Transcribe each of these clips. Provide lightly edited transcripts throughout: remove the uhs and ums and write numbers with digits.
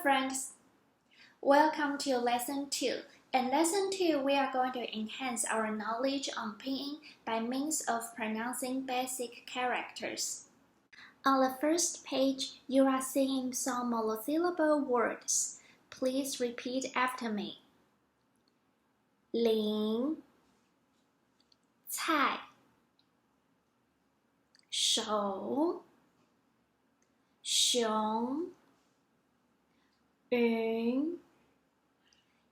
friends, welcome to Lesson 2. In Lesson 2, we are going to enhance our knowledge on pinyin by means of pronouncing basic characters. On the first page, you are seeing some monosyllable words. Please repeat after me. 林菜手熊云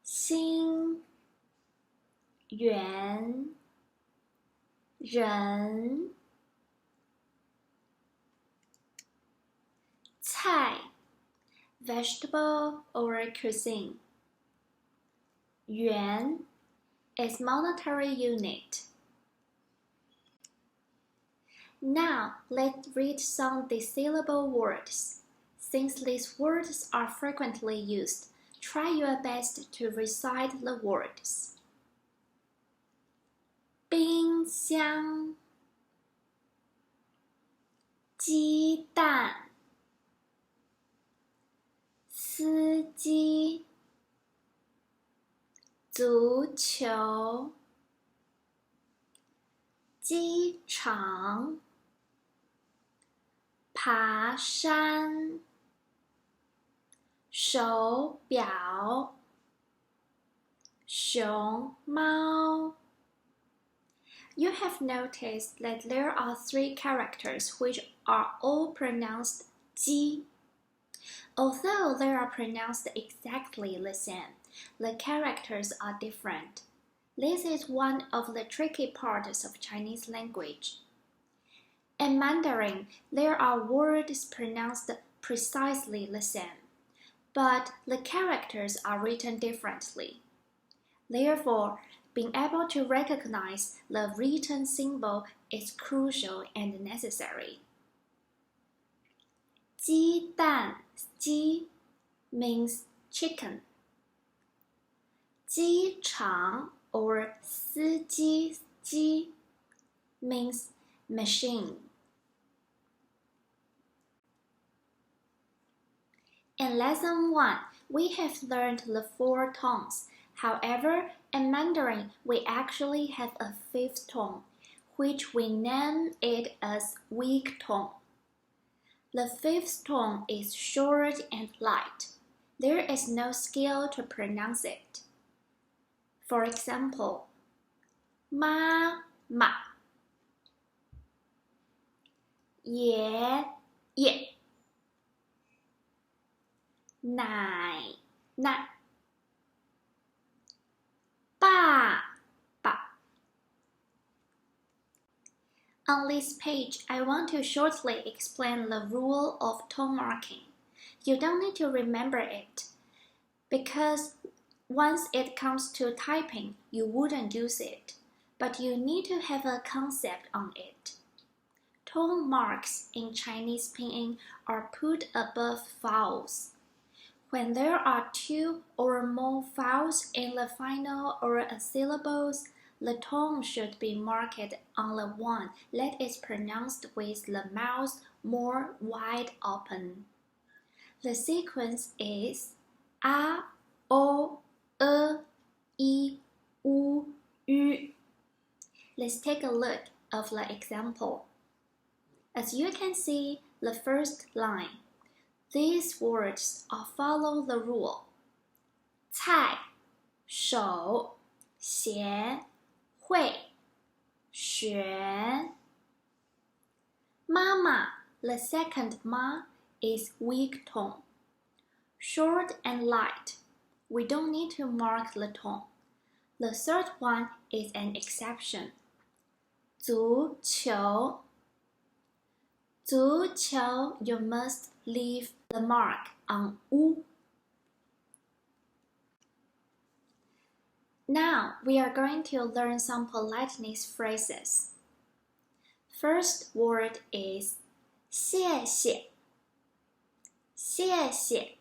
心圆人菜 vegetable or cuisine 元 is monetary unit. Now, let's read some syllable words. Since these words are frequently used, try your best to recite the words. 冰箱鸡蛋司机足球机场爬山手表熊猫 You have noticed that there are 3 characters which are all pronounced ji. Although they are pronounced exactly the same, the characters are different. This is one of the tricky parts of Chinese language. In Mandarin, there are words pronounced precisely the same, but the characters are written differently. Therefore, being able to recognize the written symbol is crucial and necessary. 鸡蛋鸡 means chicken. 机场 or 司机机 means machine. In Lesson 1, we have learned the 4 tones. However, in Mandarin, we actually have a 5th tone, which we name it as weak tone. The 5th tone is short and light. There is no scale to pronounce it. For example, 妈妈爷爷奶奶爸爸 On this page, I want to shortly explain the rule of tone marking. You don't need to remember it, because once it comes to typing, you wouldn't use it, but you need to have a concept on it. Tone marks in Chinese pinyin are put above vowels. When there are 2 or more vowels in the final or syllables, the tone should be marked on the one that is pronounced with the mouth more wide open. The sequence is a, o, e, u, ü. Let's take a look of the example. As you can see, the first line. These words follow the rule. 菜手协会学妈妈 The second ma is weak tone. Short and light. We don't need to mark the tone. The third one is an exception. 足球 足球 you must leave the mark on u. Now we are going to learn some politeness phrases. First word is 谢谢谢谢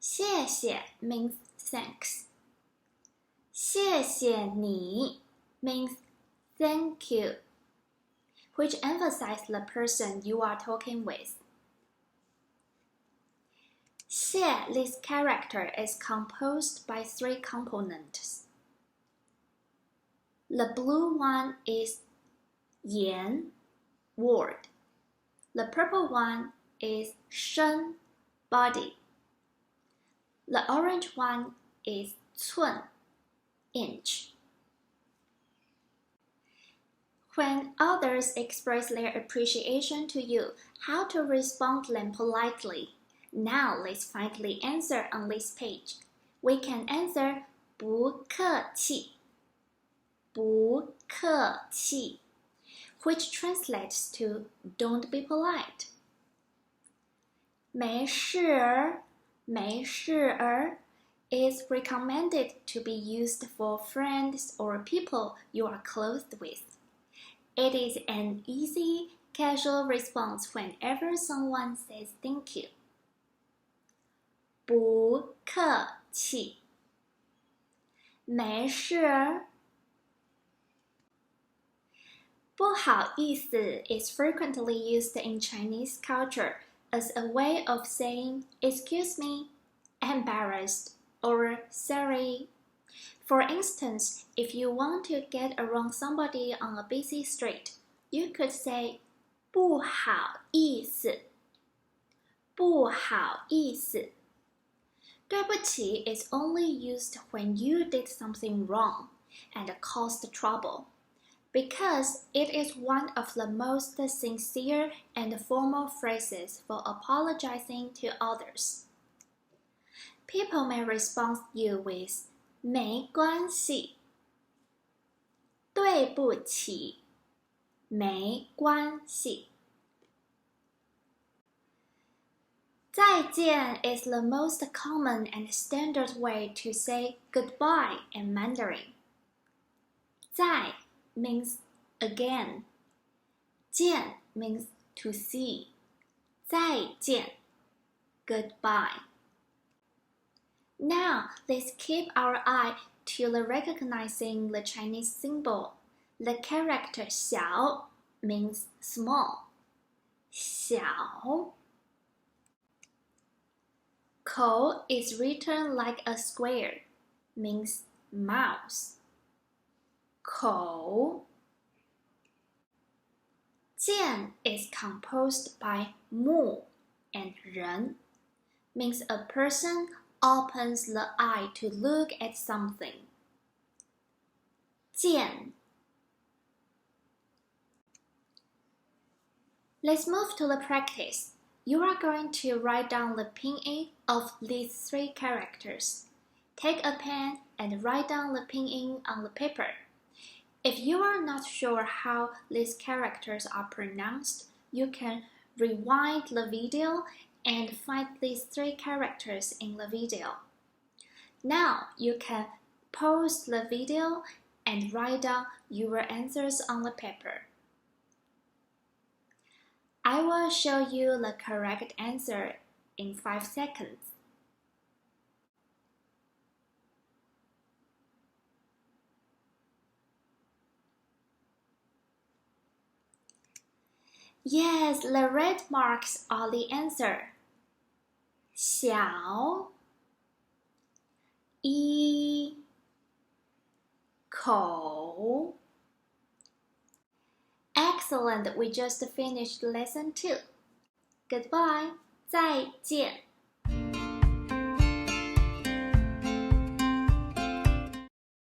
谢谢 means thanks. 谢谢你 means thank you, which emphasizes the person you are talking with. Xie, this character is composed by 3 components. The blue one is yan, word. The purple one is shen, body. The orange one is cun, inch. When others express their appreciation to you, how to respond them politely? Now let's find the answer on this page. We can answer 不客气, 不客气, which translates to don't be polite. 没事，没事 is recommended to be used for friends or people you are close with. It is an easy, casual response whenever someone says thank you. 不客气，没事。不好意思 is frequently used in Chinese culture as a way of saying excuse me, embarrassed, or sorry. For instance, if you want to get around somebody on a busy street, you could say 不好意思，不好意思。对不起 is only used when you did something wrong and caused trouble, because it is one of the most sincere and formal phrases for apologizing to others. People may respond you with 没关系，对不起，没关系。再见 is the most common and standard way to say goodbye in Mandarin. 再 means again. 见 means to see. 再见 goodbye. Now, let's keep our eye to the recognizing the Chinese symbol. The character Xiao means small. Xiao. 口 is written like a square, means mouth. 口. 见 is composed by 目 and 人, means a person opens the eye to look at something. 见. Let's move to the practice. You are going to write down the pinyin of these 3 characters. Take a pen and write down the pinyin on the paper. If you are not sure how these characters are pronounced, you can rewind the video and find these 3 characters in the video. Now you can pause the video and write down your answers on the paper. I will show you the correct answer in 5 seconds. Yes, the red marks are the answer. Xiao, 一口. Excellent, we just finished lesson 2. Goodbye, 再见.